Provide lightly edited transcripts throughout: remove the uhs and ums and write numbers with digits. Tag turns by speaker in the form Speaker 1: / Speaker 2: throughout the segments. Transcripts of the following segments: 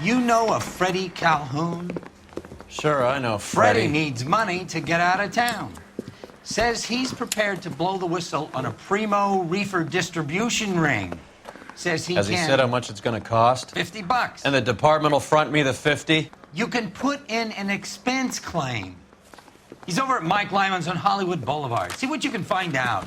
Speaker 1: You know a Freddie Calhoun?
Speaker 2: Sure, I know
Speaker 1: Freddie needs money to get out of town. Says he's prepared to blow the whistle on a primo reefer distribution ring. Says he
Speaker 2: Has he said how much it's going to cost?
Speaker 1: $50.
Speaker 2: And the department will front me the 50?
Speaker 1: You can put in an expense claim. He's over at Mike Lyman's on Hollywood Boulevard. See what you can find out.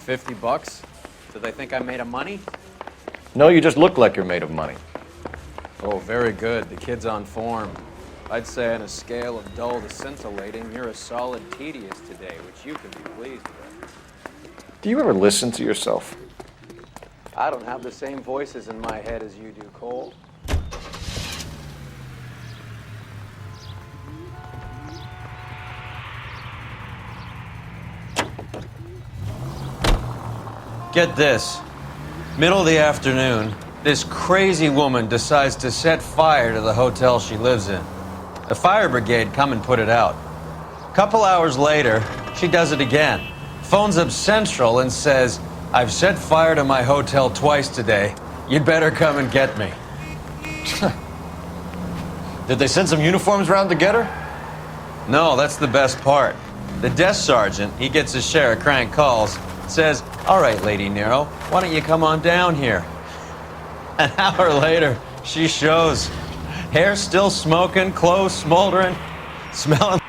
Speaker 2: $50? Do they think I'm made of money?
Speaker 3: No, you just look like you're made of money.
Speaker 2: Oh, very good. The kid's on form. I'd say on a scale of dull to scintillating, you're a solid tedious today, which you can be pleased with.
Speaker 3: Do you ever listen to yourself?
Speaker 2: I don't have the same voices in my head as you do, Cole. Get this. Middle of the afternoon, this crazy woman decides to set fire to the hotel she lives in. The fire brigade come and put it out. A couple hours later, she does it again. Phones up Central and says, "I've set fire to my hotel twice today. You'd better come and get me."
Speaker 3: Did they send some uniforms around to get her?
Speaker 2: No, that's the best part. The desk sergeant, he gets his share of crank calls, says, "All right, Lady Nero, why don't you come on down here?" An hour later, she shows. Hair still smoking, clothes smoldering, smelling.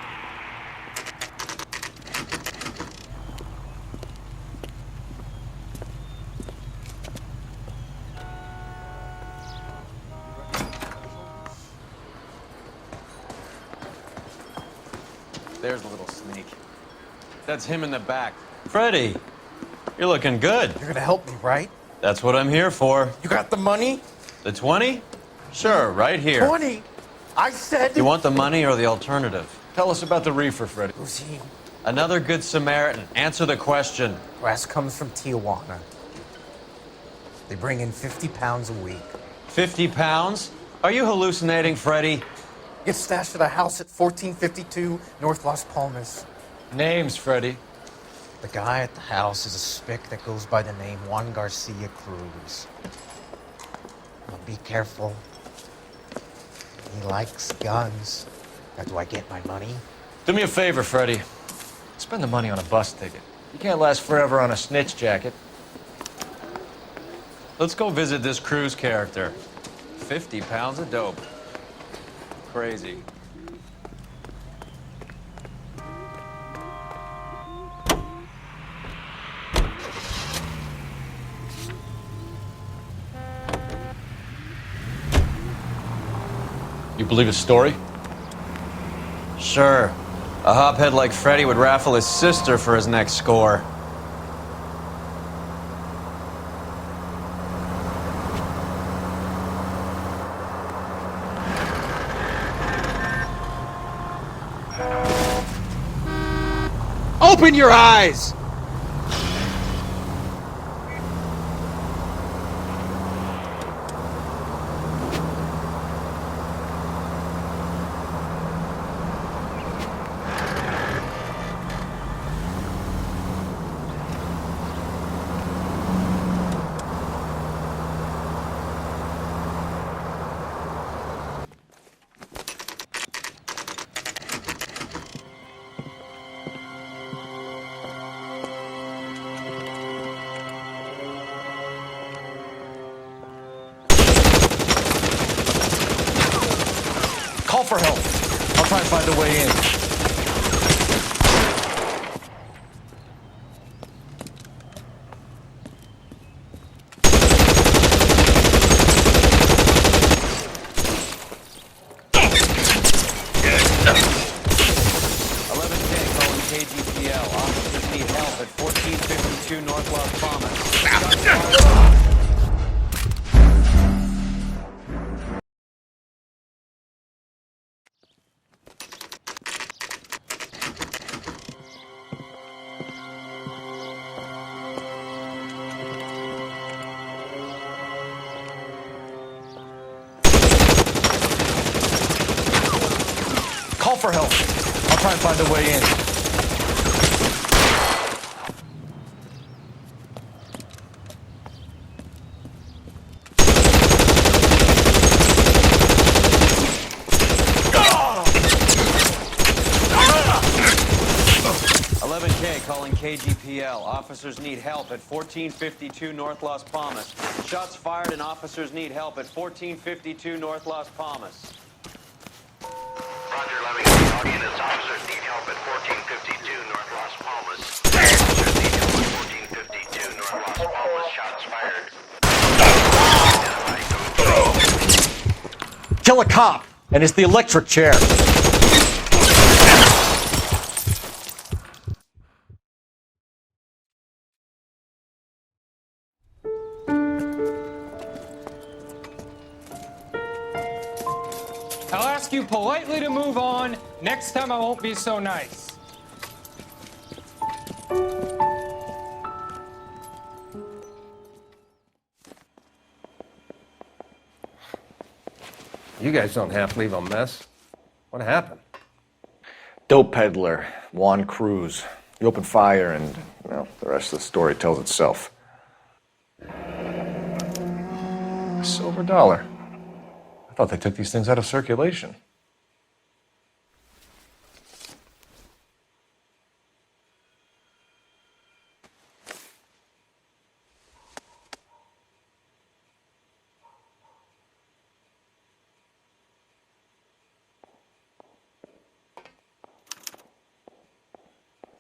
Speaker 2: There's a little sneak. That's him in the back. Freddie, you're looking good.
Speaker 4: You're gonna help me, right?
Speaker 2: That's what I'm here for.
Speaker 4: You got the money?
Speaker 2: The 20? Sure, right here.
Speaker 4: 20? I said...
Speaker 2: You want the money or the alternative?
Speaker 3: Tell us about the reefer, Freddie.
Speaker 4: Who's he?
Speaker 2: Another good Samaritan. Answer the question.
Speaker 4: Grass comes from Tijuana. They bring in 50 pounds a week.
Speaker 2: 50 pounds? Are you hallucinating, Freddie?
Speaker 4: Gets stashed at a house at 1452 North Las Palmas.
Speaker 3: Names, Freddie.
Speaker 4: The guy at the house is a spick that goes by the name Juan Garcia Cruz. Now be careful. He likes guns. Now, do I get my money?
Speaker 3: Do me a favor, Freddie. Spend the money on a bus ticket. You can't last forever on a snitch jacket.
Speaker 2: Let's go visit this Cruz character. 50 pounds of dope. Crazy.
Speaker 3: You believe his story?
Speaker 2: Sure. A hophead like Freddie would raffle his sister for his next score.
Speaker 4: Open your eyes!
Speaker 3: Call for help. I'll try and find a way in.
Speaker 2: KGPL. Officers need help at 1452 North Las Palmas.
Speaker 3: Call for help. I'll try and find a way in.
Speaker 2: KGPL. Officers need help at 1452 North Las Palmas. Shots fired and officers need help at 1452 North Las Palmas.
Speaker 5: Roger, Lemming. Audience officers need help at 1452 North Las Palmas. Officers need help at 1452 North Las Palmas. Shots fired.
Speaker 3: Kill a cop, and it's the electric chair.
Speaker 6: I'll ask you politely to move on. Next time I won't be so nice.
Speaker 7: You guys don't have to leave a mess. What happened?
Speaker 3: Dope peddler, Juan Cruz. He opened fire and, well, the rest of the story tells itself. A silver dollar. I thought they took these things out of circulation.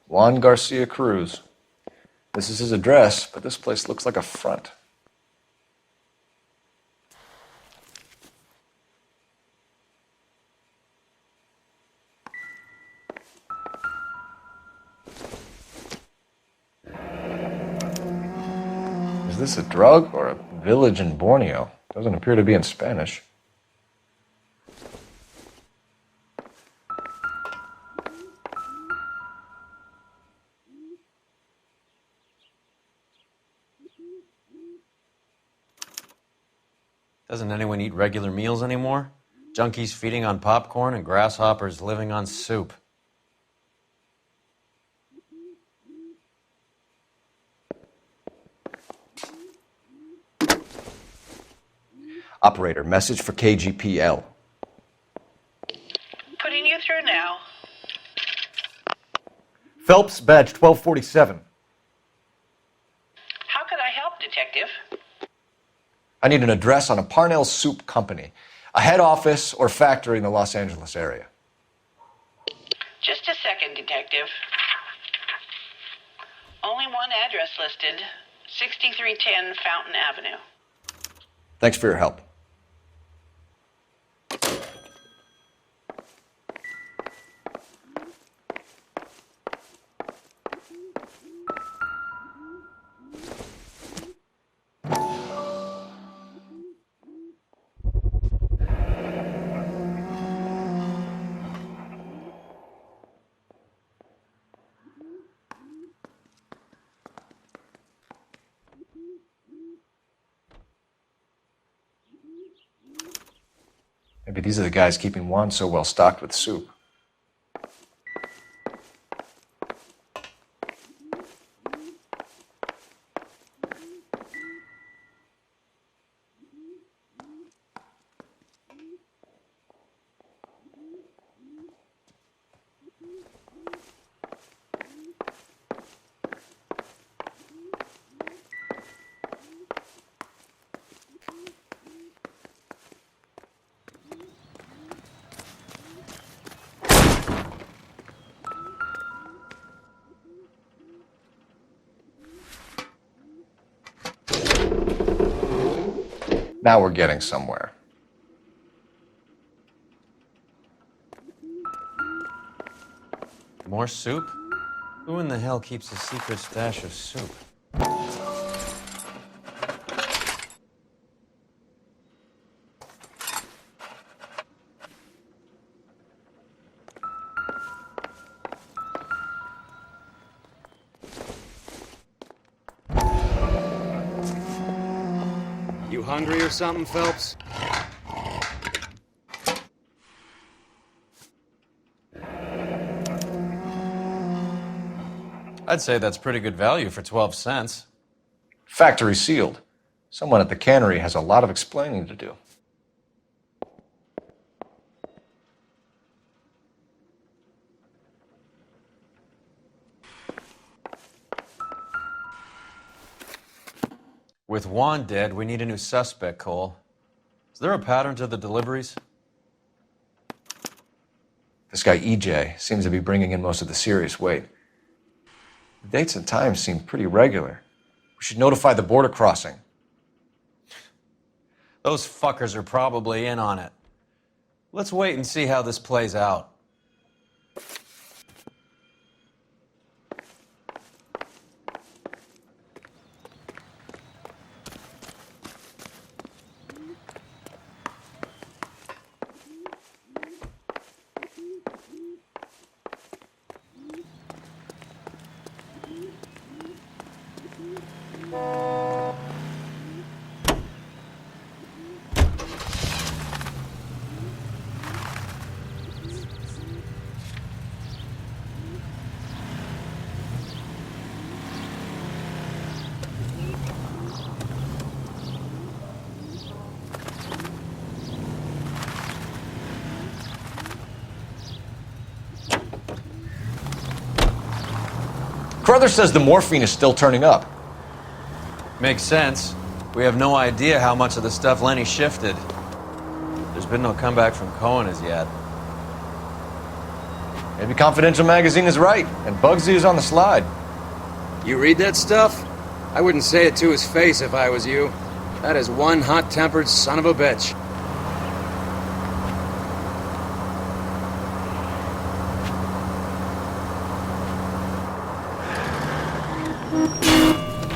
Speaker 3: Juan Garcia Cruz. This is his address, but this place looks like a front. Is this a drug or a village in Borneo? Doesn't appear to be in Spanish.
Speaker 2: Doesn't anyone eat regular meals anymore? Junkies feeding on popcorn and grasshoppers living on soup.
Speaker 3: Operator, message for KGPL.
Speaker 8: Putting you through now.
Speaker 3: Phelps, badge 1247.
Speaker 8: How could I help, Detective?
Speaker 3: I need an address on a Parnell Soup Company, a head office or factory in the Los Angeles area.
Speaker 8: Just a second, Detective. Only one address listed, 6310 Fountain Avenue.
Speaker 3: Thanks for your help. Maybe these are the guys keeping Juan so well stocked with soup. Now we're getting somewhere.
Speaker 2: More soup? Who in the hell keeps a secret stash of soup?
Speaker 7: You hungry or something, Phelps?
Speaker 2: I'd say that's pretty good value for 12 cents.
Speaker 3: Factory sealed. Someone at the cannery has a lot of explaining to do.
Speaker 2: With Juan dead, we need a new suspect, Cole. Is there a pattern to the deliveries?
Speaker 3: This guy EJ seems to be bringing in most of the serious weight. The dates and times seem pretty regular. We should notify the border crossing.
Speaker 2: Those fuckers are probably in on it. Let's wait and see how this plays out.
Speaker 3: Carruthers says the morphine is still turning up.
Speaker 2: Makes sense. We have no idea how much of the stuff Lenny shifted. There's been no comeback from Cohen as yet.
Speaker 3: Maybe Confidential Magazine is right, and Bugsy is on the slide.
Speaker 7: You read that stuff? I wouldn't say it to his face if I was you. That is one hot-tempered son of a bitch.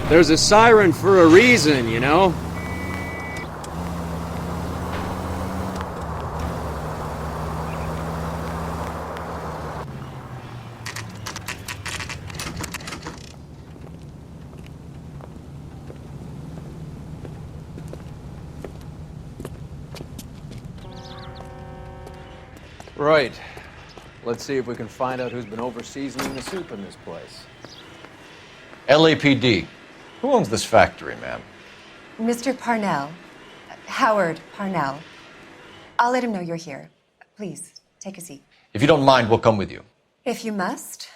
Speaker 7: There's a siren for a reason, you know?
Speaker 2: Right. Let's see if we can find out who's been over-seasoning the soup in this place.
Speaker 3: LAPD. Who owns this factory, ma'am?
Speaker 9: Mr. Parnell. Howard Parnell. I'll let him know you're here. Please, take a seat.
Speaker 3: If you don't mind, we'll come with you.
Speaker 9: If you must.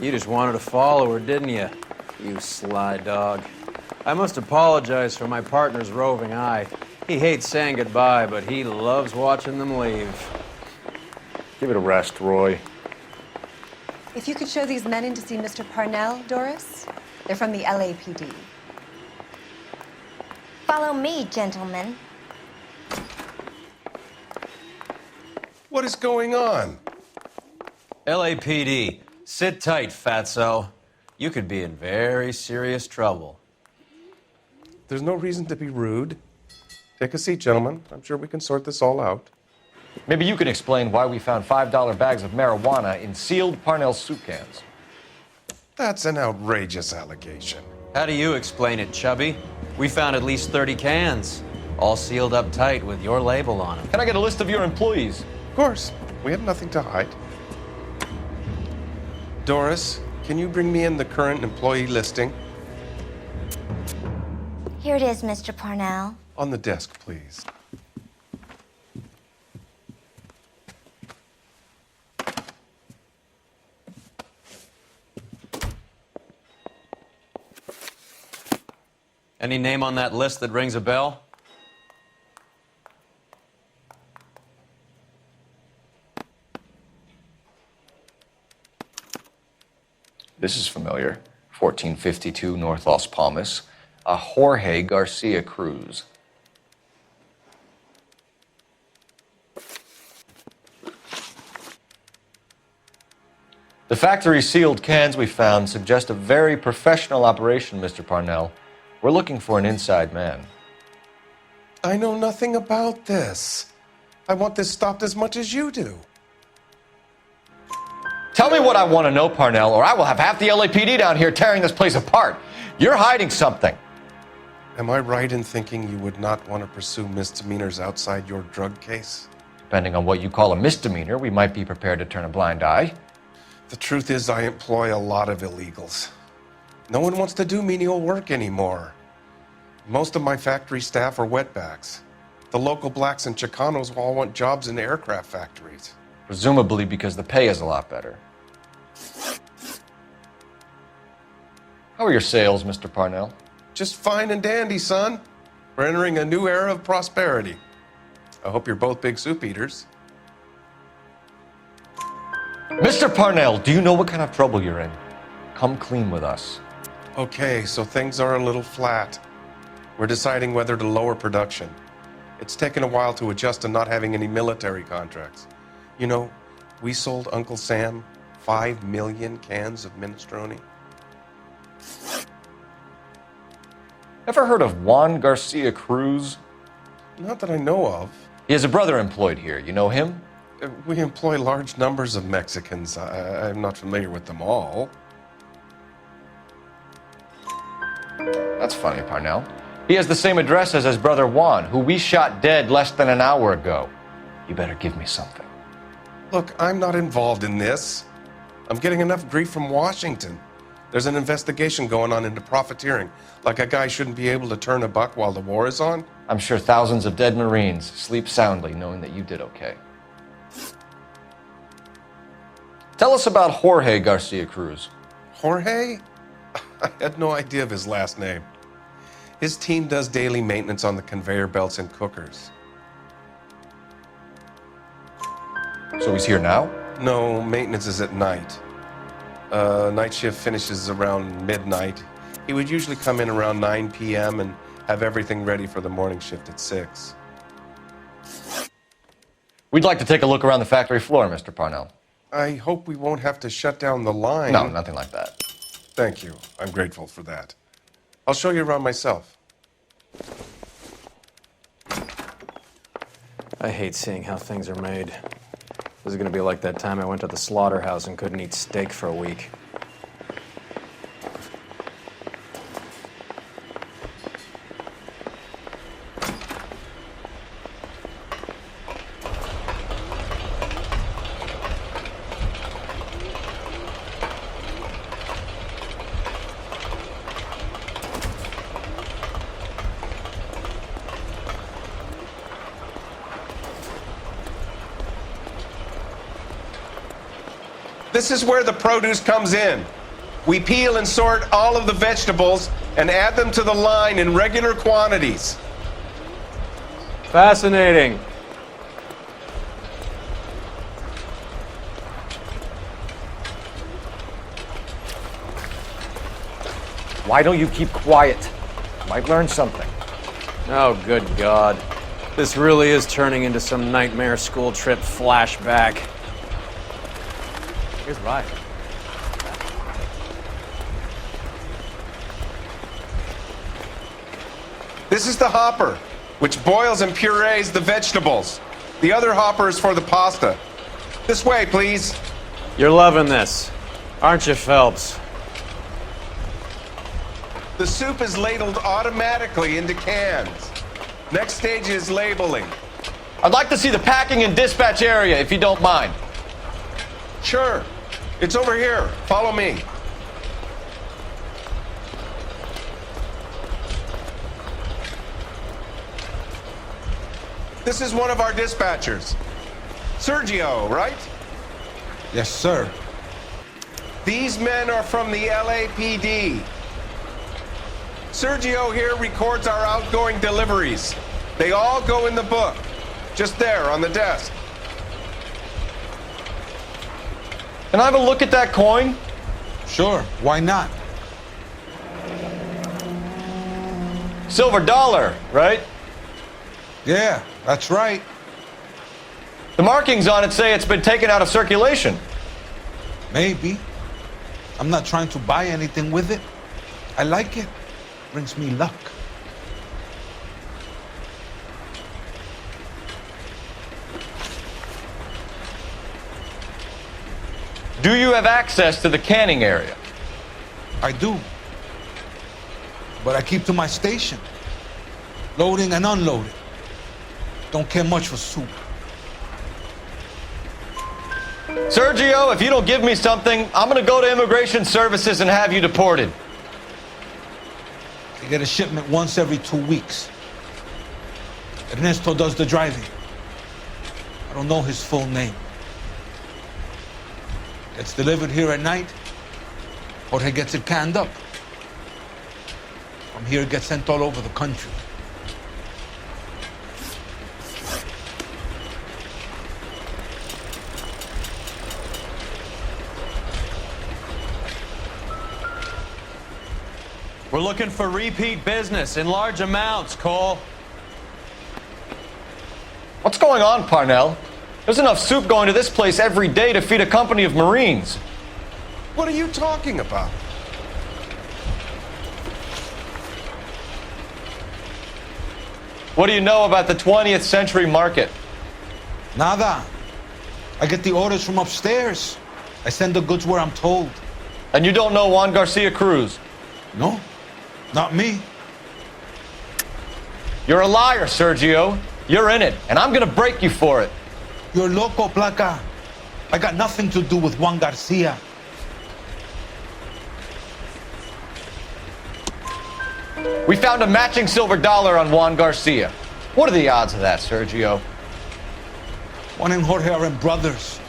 Speaker 2: You just wanted to follow her, didn't you? You sly dog. I must apologize for my partner's roving eye. He hates saying goodbye, but he loves watching them leave.
Speaker 3: Give it a rest, Roy.
Speaker 9: If you could show these men in to see Mr. Parnell, Doris. They're from the LAPD.
Speaker 10: Follow me, gentlemen.
Speaker 11: What is going on?
Speaker 2: LAPD, sit tight, fatso. You could be in very serious trouble.
Speaker 11: There's no reason to be rude. Take a seat, gentlemen. I'm sure we can sort this all out.
Speaker 3: Maybe you can explain why we found $5 bags of marijuana in sealed Parnell soup cans.
Speaker 11: That's an outrageous allegation.
Speaker 2: How do you explain it, Chubby? We found at least 30 cans, all sealed up tight with your label on them.
Speaker 3: Can I get a list of your employees?
Speaker 11: Of course. We have nothing to hide. Doris, can you bring me in the current employee listing?
Speaker 10: Here it is, Mr. Parnell.
Speaker 11: On the desk, please.
Speaker 2: Any name on that list that rings a bell?
Speaker 3: This is familiar. 1452 North Las Palmas. A Jorge Garcia Cruz. The factory sealed cans we found suggest a very professional operation, Mr. Parnell. We're looking for an inside man.
Speaker 11: I know nothing about this. I want this stopped as much as you do.
Speaker 3: Tell me what I want to know, Parnell, or I will have half the LAPD down here tearing this place apart. You're hiding something.
Speaker 11: Am I right in thinking you would not want to pursue misdemeanors outside your drug case?
Speaker 3: Depending on what you call a misdemeanor, we might be prepared to turn a blind eye.
Speaker 11: The truth is, I employ a lot of illegals. No one wants to do menial work anymore. Most of my factory staff are wetbacks. The local blacks and Chicanos all want jobs in aircraft factories.
Speaker 3: Presumably because the pay is a lot better. How are your sales, Mr. Parnell?
Speaker 11: Just fine and dandy, son. We're entering a new era of prosperity. I hope you're both big soup eaters.
Speaker 3: Mr. Parnell, do you know what kind of trouble you're in? Come clean with us.
Speaker 11: Okay, so things are a little flat. We're deciding whether to lower production. It's taken a while to adjust to not having any military contracts. You know, we sold Uncle Sam 5 million cans of minestrone.
Speaker 3: Ever heard of Juan Garcia Cruz?
Speaker 11: Not that I know of.
Speaker 3: He has a brother employed here. You know him?
Speaker 11: We employ large numbers of Mexicans. I'm not familiar with them all.
Speaker 3: That's funny, Parnell. He has the same address as his brother Juan, who we shot dead less than an hour ago. You better give me something.
Speaker 11: Look, I'm not involved in this. I'm getting enough grief from Washington. There's an investigation going on into profiteering. Like a guy shouldn't be able to turn a buck while the war is on.
Speaker 3: I'm sure thousands of dead Marines sleep soundly knowing that you did okay. Tell us about Jorge Garcia Cruz.
Speaker 11: Jorge? I had no idea of his last name. His team does daily maintenance on the conveyor belts and cookers.
Speaker 3: So he's here now?
Speaker 11: No, maintenance is at night. Night shift finishes around midnight. He would usually come in around 9 p.m. and have everything ready for the morning shift at 6.
Speaker 3: We'd like to take a look around the factory floor, Mr. Parnell.
Speaker 11: I hope we won't have to shut down the line.
Speaker 3: No, nothing like that.
Speaker 11: Thank you. I'm grateful for that. I'll show you around myself.
Speaker 12: I hate seeing how things are made. This is gonna be like that time I went to the slaughterhouse and couldn't eat steak for a week.
Speaker 11: This is where the produce comes in. We peel and sort all of the vegetables and add them to the line in regular quantities.
Speaker 12: Fascinating.
Speaker 3: Why don't you keep quiet? Might learn something.
Speaker 12: Oh, good God. This really is turning into some nightmare school trip flashback. Here's right.
Speaker 11: This is the hopper, which boils and purees the vegetables. The other hopper is for the pasta. This way, please.
Speaker 12: You're loving this, aren't you, Phelps?
Speaker 11: The soup is ladled automatically into cans. Next stage is labeling.
Speaker 3: I'd like to see the packing and dispatch area, if you don't mind.
Speaker 11: Sure. It's over here. Follow me. This is one of our dispatchers. Sergio, right?
Speaker 13: Yes, sir.
Speaker 11: These men are from the LAPD. Sergio here records our outgoing deliveries. They all go in the book, just there on the desk.
Speaker 3: Can I have a look at that coin?
Speaker 13: Sure, why not?
Speaker 3: Silver dollar, right?
Speaker 13: Yeah, that's right.
Speaker 3: The markings on it say it's been taken out of circulation.
Speaker 13: Maybe. I'm not trying to buy anything with it. I like it. Brings me luck.
Speaker 3: Do you have access to the canning area?
Speaker 13: I do. But I keep to my station. Loading and unloading. Don't care much for soup.
Speaker 3: Sergio, if you don't give me something, I'm gonna go to Immigration Services and have you deported.
Speaker 13: I get a shipment once every 2 weeks. Ernesto does the driving. I don't know his full name. Gets delivered here at night. Jorge gets it canned up. From here, it gets sent all over the country.
Speaker 2: We're looking for repeat business in large amounts, Cole.
Speaker 3: What's going on, Parnell? There's enough soup going to this place every day to feed a company of Marines.
Speaker 11: What are you talking about?
Speaker 3: What do you know about the 20th century market?
Speaker 13: Nada. I get the orders from upstairs. I send the goods where I'm told.
Speaker 3: And you don't know Juan Garcia Cruz?
Speaker 13: No, not me.
Speaker 3: You're a liar, Sergio. You're in it, and I'm gonna break you for it.
Speaker 13: You're loco, Placa. I got nothing to do with Juan Garcia.
Speaker 3: We found a matching silver dollar on Juan Garcia. What are the odds of that, Sergio?
Speaker 13: Juan and Jorge are brothers.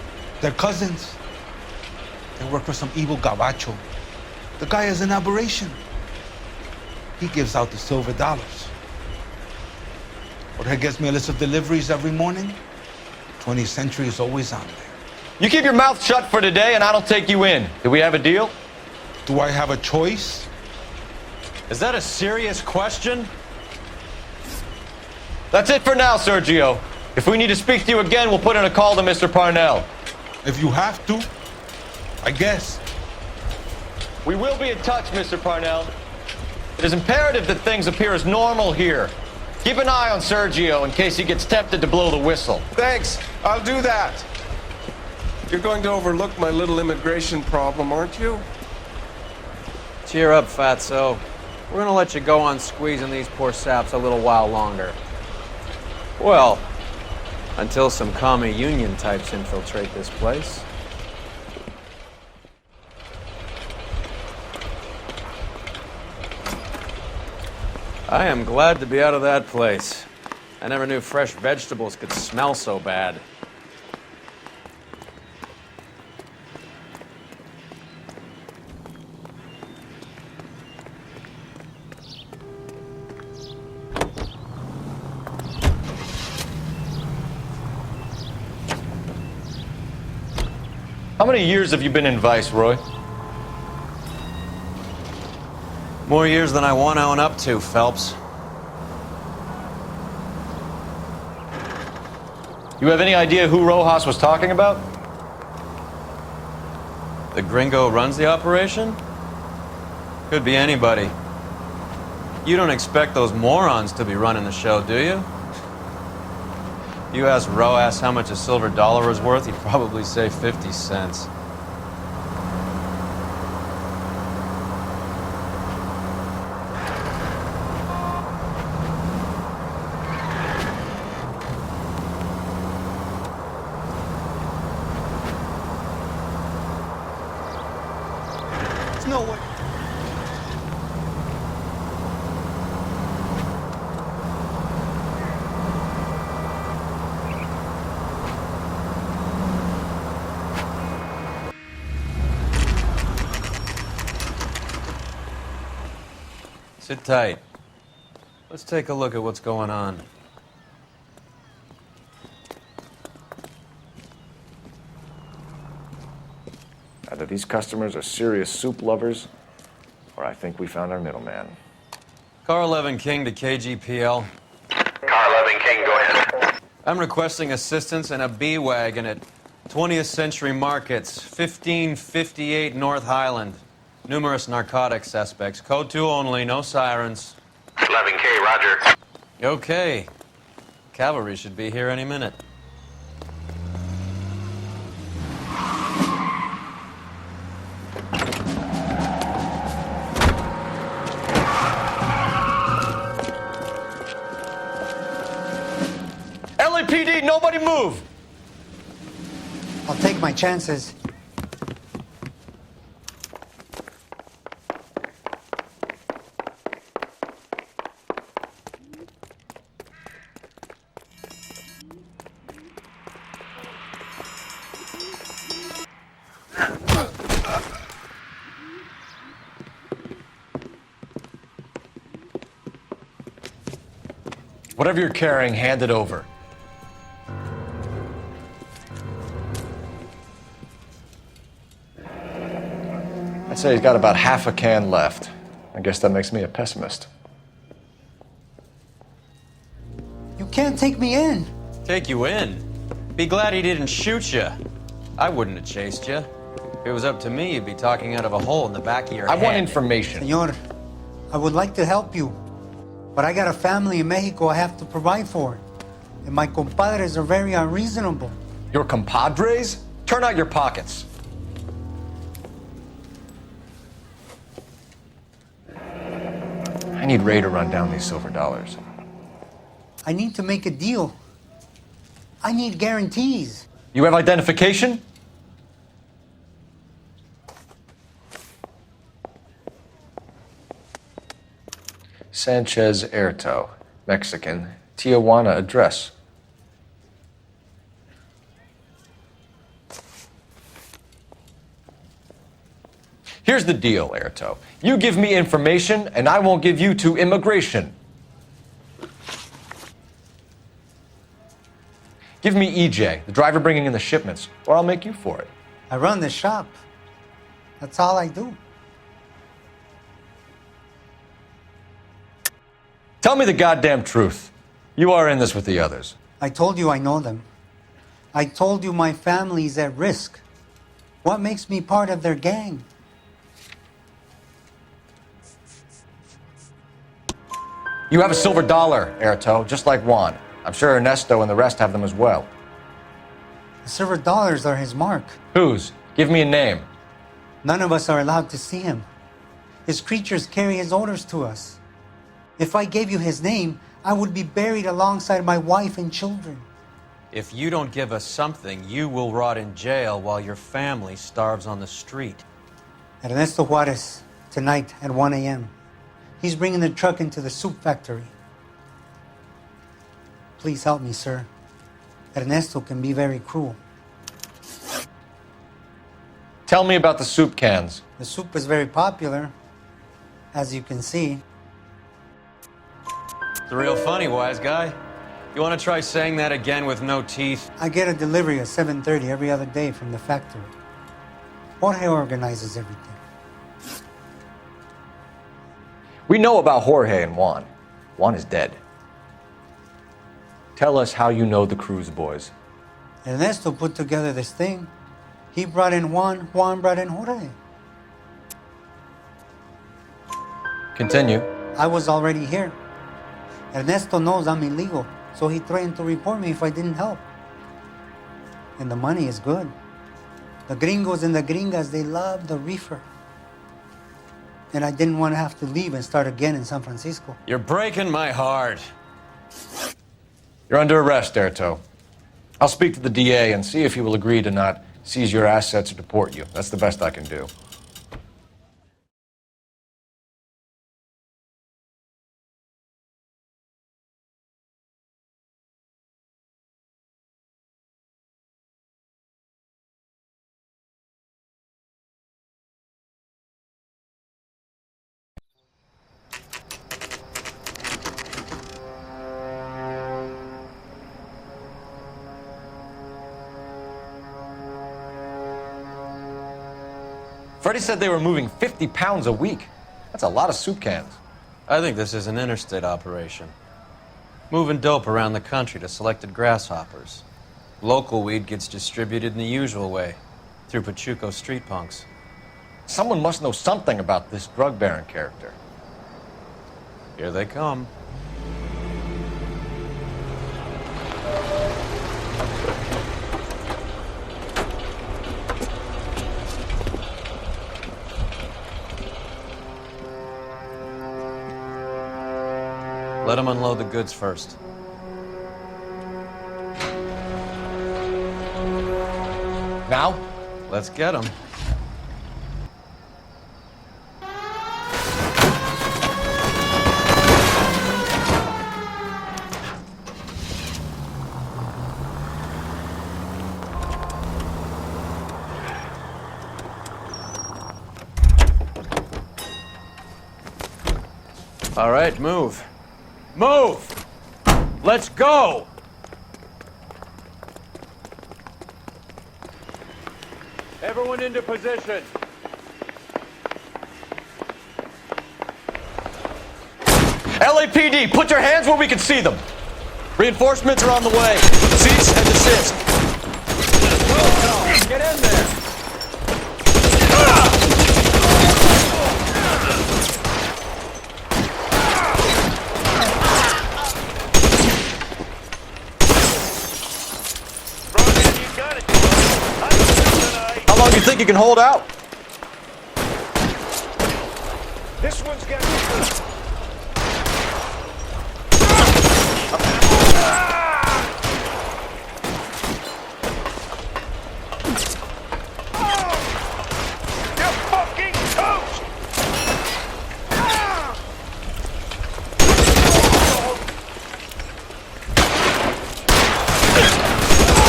Speaker 13: They're cousins. They work for some evil gabacho. The guy is an aberration. He gives out the silver dollars. Jorge gets me a list of deliveries every morning. 20th Century is always on there.
Speaker 3: You keep your mouth shut for today, and I don't take you in. Do we have a deal?
Speaker 13: Do I have a choice?
Speaker 2: Is that a serious question?
Speaker 3: That's it for now, Sergio. If we need to speak to you again, we'll put in a call to Mr. Parnell.
Speaker 13: If you have to, I guess.
Speaker 3: We will be in touch, Mr. Parnell. It is imperative that things appear as normal here. Keep an eye on Sergio in case he gets tempted to blow the whistle.
Speaker 11: Thanks. I'll do that. You're going to overlook my little immigration problem, aren't you?
Speaker 12: Cheer up, Fatso. We're gonna let you go on squeezing these poor saps a little while longer. Well, until some commie union types infiltrate this place. I am glad to be out of that place. I never knew fresh vegetables could smell so bad.
Speaker 3: How many years have you been in Vice, Roy?
Speaker 2: More years than I want to own up to, Phelps.
Speaker 3: You have any idea who Rojas was talking about?
Speaker 2: The gringo runs the operation? Could be anybody. You don't expect those morons to be running the show, do you? If you ask Rojas how much a silver dollar is worth, he'd probably say 50 cents.
Speaker 13: No way.
Speaker 2: Sit tight. Let's take a look at what's going on.
Speaker 3: Either these customers are serious soup lovers, or I think we found our middleman.
Speaker 2: Car 11 King to KGPL.
Speaker 5: Car 11 King, go ahead.
Speaker 2: I'm requesting assistance in a B-Wagon at 20th Century Markets, 1558 North Highland. Numerous narcotic suspects. Code 2 only, no sirens.
Speaker 5: 11K, roger.
Speaker 2: Okay. Cavalry should be here any minute.
Speaker 3: LAPD, nobody move!
Speaker 14: I'll take my chances.
Speaker 3: Whatever you're carrying, hand it over. I'd say he's got about half a can left. I guess that makes me a pessimist.
Speaker 14: You can't take me in.
Speaker 2: Take you in? Be glad he didn't shoot you. I wouldn't have chased you. If it was up to me, you'd be talking out of a hole in the back of your head.
Speaker 3: I want information.
Speaker 14: Senor, I would like to help you, but I got a family in Mexico I have to provide for. And my compadres are very unreasonable.
Speaker 3: Your compadres? Turn out your pockets. I need Ray to run down these silver dollars.
Speaker 14: I need to make a deal. I need guarantees.
Speaker 3: You have identification? Sanchez Erto, Mexican, Tijuana address. Here's the deal, Erto. You give me information, and I won't give you to immigration. Give me EJ, the driver bringing in the shipments, or I'll make you for it.
Speaker 14: I run the shop. That's all I do.
Speaker 3: Tell me the goddamn truth. You are in this with the others.
Speaker 14: I told you I know them. I told you my family's at risk. What makes me part of their gang?
Speaker 3: You have a silver dollar, Erto, just like Juan. I'm sure Ernesto and the rest have them as well.
Speaker 14: The silver dollars are his mark.
Speaker 3: Whose? Give me a name.
Speaker 14: None of us are allowed to see him. His creatures carry his orders to us. If I gave you his name, I would be buried alongside my wife and children.
Speaker 2: If you don't give us something, you will rot in jail while your family starves on the street.
Speaker 14: Ernesto Juarez, tonight at 1 a.m. He's bringing the truck into the soup factory. Please help me, sir. Ernesto can be very cruel.
Speaker 3: Tell me about the soup cans.
Speaker 14: The soup is very popular, as you can see.
Speaker 2: It's real funny, wise guy. You want to try saying that again with no teeth?
Speaker 14: I get a delivery at 7:30 every other day from the factory. Jorge organizes everything.
Speaker 3: We know about Jorge and Juan. Juan is dead. Tell us how you know the Cruz boys.
Speaker 14: Ernesto put together this thing. He brought in Juan, Juan brought in Jorge.
Speaker 3: Continue.
Speaker 14: I was already here. Ernesto knows I'm illegal, so he threatened to report me if I didn't help. And the money is good. The gringos and the gringas, they love the reefer. And I didn't want to have to leave and start again in San Francisco.
Speaker 2: You're breaking my heart.
Speaker 3: You're under arrest, Erto. I'll speak to the DA and see if he will agree to not seize your assets or deport you. That's the best I can do. Freddie said they were moving 50 pounds a week. That's a lot of soup cans.
Speaker 2: I think this is an interstate operation. Moving dope around the country to selected grasshoppers. Local weed gets distributed in the usual way, through Pachuco street punks.
Speaker 3: Someone must know something about this drug baron character.
Speaker 2: Here they come. Let them unload the goods first.
Speaker 3: Now?
Speaker 2: Let's get them. All right, move. Move!
Speaker 12: Let's go! Everyone into position.
Speaker 3: LAPD, put your hands where we can see them. Reinforcements are on the way. Cease and desist.
Speaker 12: Get in there.
Speaker 3: How long do you think you can hold out?
Speaker 5: This one's getting...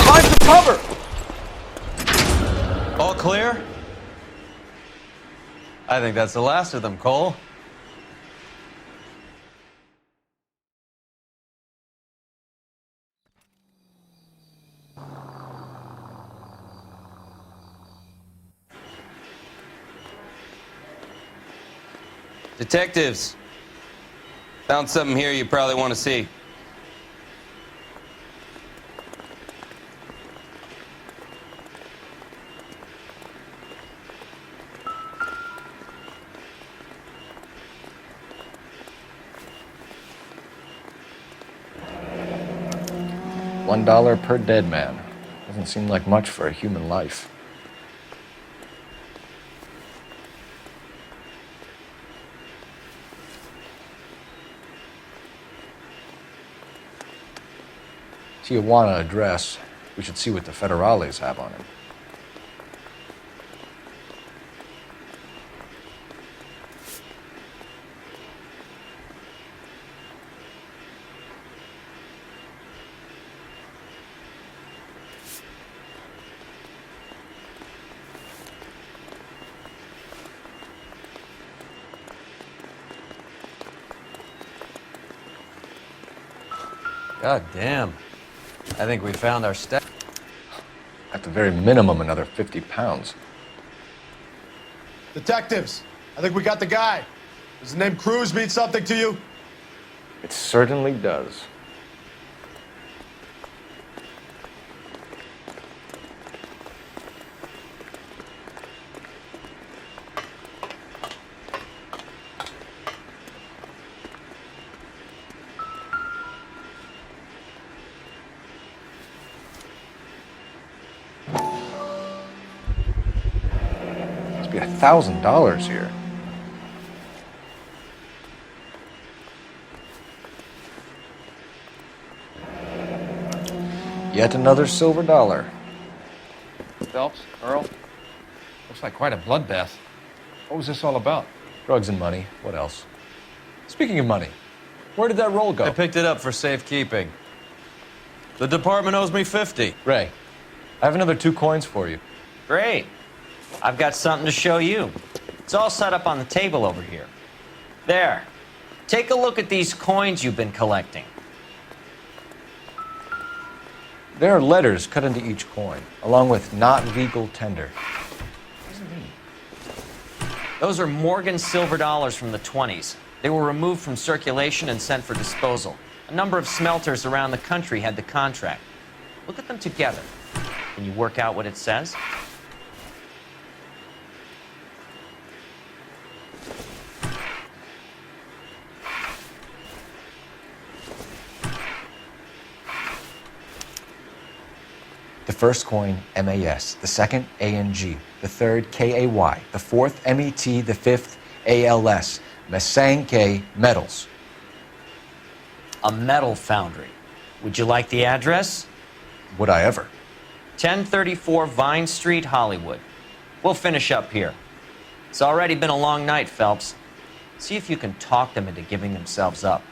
Speaker 3: Find some cover! All clear?
Speaker 2: I think that's the last of them, Cole.
Speaker 7: Detectives, found something here you probably want to see.
Speaker 3: $1 per dead man. Doesn't seem like much for a human life. Tijuana address. We should see what the federales have on him.
Speaker 2: God damn. I think we found our step.
Speaker 3: At the very minimum, another 50 pounds.
Speaker 15: Detectives, I think we got the guy. Does the name Cruz mean something to you?
Speaker 3: It certainly does. Must be $1,000 here. Yet another silver dollar.
Speaker 16: Phelps, Earl, looks like quite a bloodbath. What was this all about?
Speaker 3: Drugs and money. What else? Speaking of money, where did that roll go?
Speaker 2: I picked it up for safekeeping. The department owes me 50.
Speaker 3: Ray, I have another 2 coins for you.
Speaker 1: Great. I've got something to show you. It's all set up on the table over here. There. Take a look at these coins you've been collecting.
Speaker 3: There are letters cut into each coin, along with not legal tender.
Speaker 1: What does it mean? Those are Morgan silver dollars from the 20s. They were removed from circulation and sent for disposal. A number of smelters around the country had the contract. Look at them together. Can you work out what it says?
Speaker 3: The first coin, MAS. The second, ANG. The third, KAY. The fourth, MET. The fifth, ALS. Masanke Metals.
Speaker 1: A metal foundry. Would you like the address?
Speaker 3: Would I ever?
Speaker 1: 1034 Vine Street, Hollywood. We'll finish up here. It's already been a long night, Phelps. See if you can talk them into giving themselves up.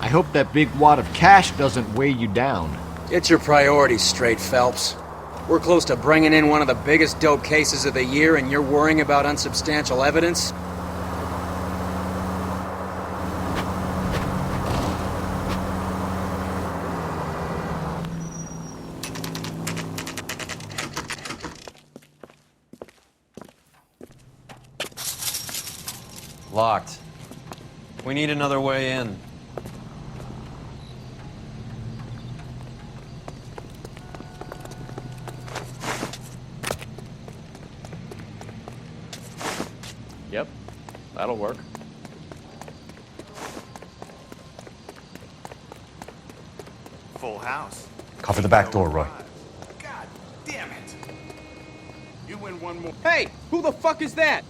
Speaker 17: I hope that big wad of cash doesn't weigh you down.
Speaker 7: Get your priorities straight, Phelps. We're close to bringing in one of the biggest dope cases of the year, and you're worrying about unsubstantial evidence?
Speaker 2: Locked. We need another way in.
Speaker 17: Yep, that'll work.
Speaker 18: Full house.
Speaker 3: Cover the back door, Roy.
Speaker 18: God damn it. You win one more.
Speaker 12: Hey, who the fuck is that?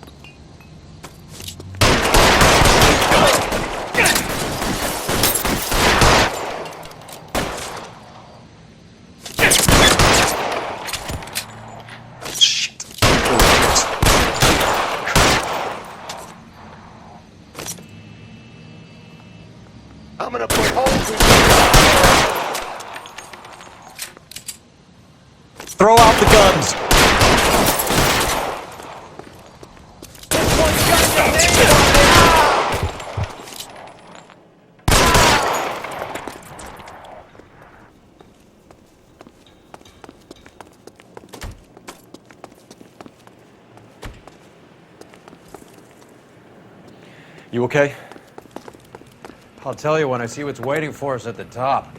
Speaker 18: I'm gonna put holes in
Speaker 3: Throw out the guns.
Speaker 2: You okay?
Speaker 12: I'll tell you when I see what's waiting for us at the top.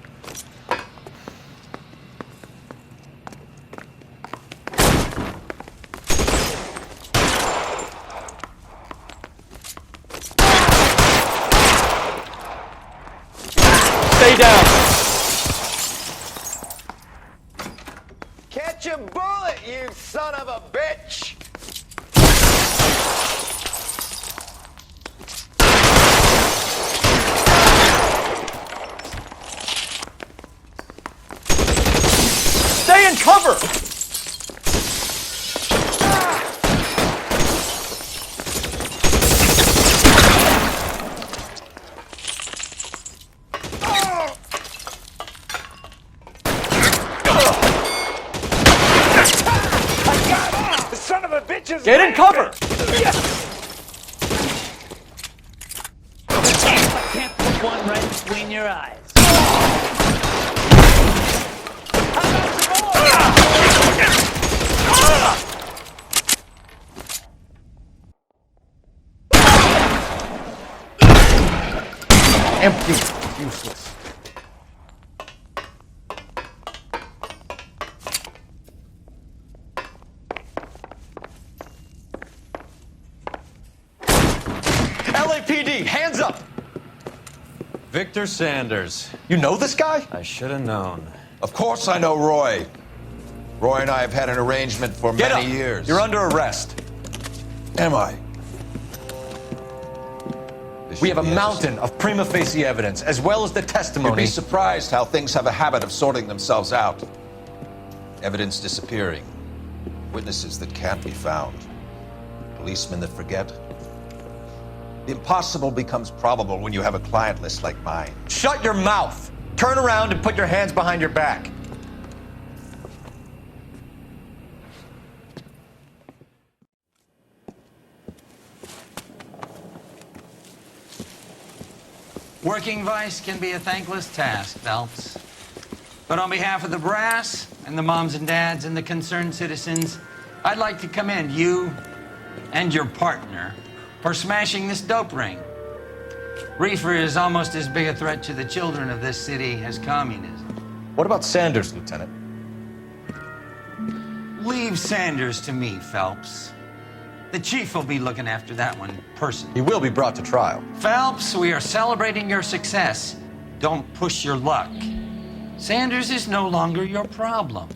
Speaker 3: Stay down.
Speaker 18: Catch a bullet, you son of a bitch!
Speaker 3: Stay in cover.
Speaker 18: The son of a bitch is
Speaker 3: Get in cover.
Speaker 19: I can't put one right between your eyes.
Speaker 3: Empty. Useless. LAPD, hands up!
Speaker 2: Victor Sanders.
Speaker 3: You know this guy?
Speaker 2: I should have known.
Speaker 20: Of course I know Roy. Roy and I have had an arrangement for
Speaker 3: Get
Speaker 20: many
Speaker 3: up.
Speaker 20: years.
Speaker 3: You're under arrest.
Speaker 20: Am I?
Speaker 3: We have a mountain of prima facie evidence, as well as the
Speaker 20: You'd
Speaker 3: testimony.
Speaker 20: be surprised how things have a habit of sorting themselves out. Evidence disappearing. Witnesses that can't be found. Policemen that forget. The impossible becomes probable when you have a client list like mine.
Speaker 3: Shut your mouth. Turn around and put your hands behind your back.
Speaker 21: Working vice can be a thankless task, Phelps. But on behalf of the brass and the moms and dads and the concerned citizens, I'd like to commend you and your partner for smashing this dope ring. Reefer is almost as big a threat to the children of this city as communism.
Speaker 3: What about Sanders, Lieutenant?
Speaker 21: Leave Sanders to me, Phelps. The chief will be looking after that one personally.
Speaker 3: He will be brought to trial.
Speaker 21: Phelps, we are celebrating your success. Don't push your luck. Sanders is no longer your problem.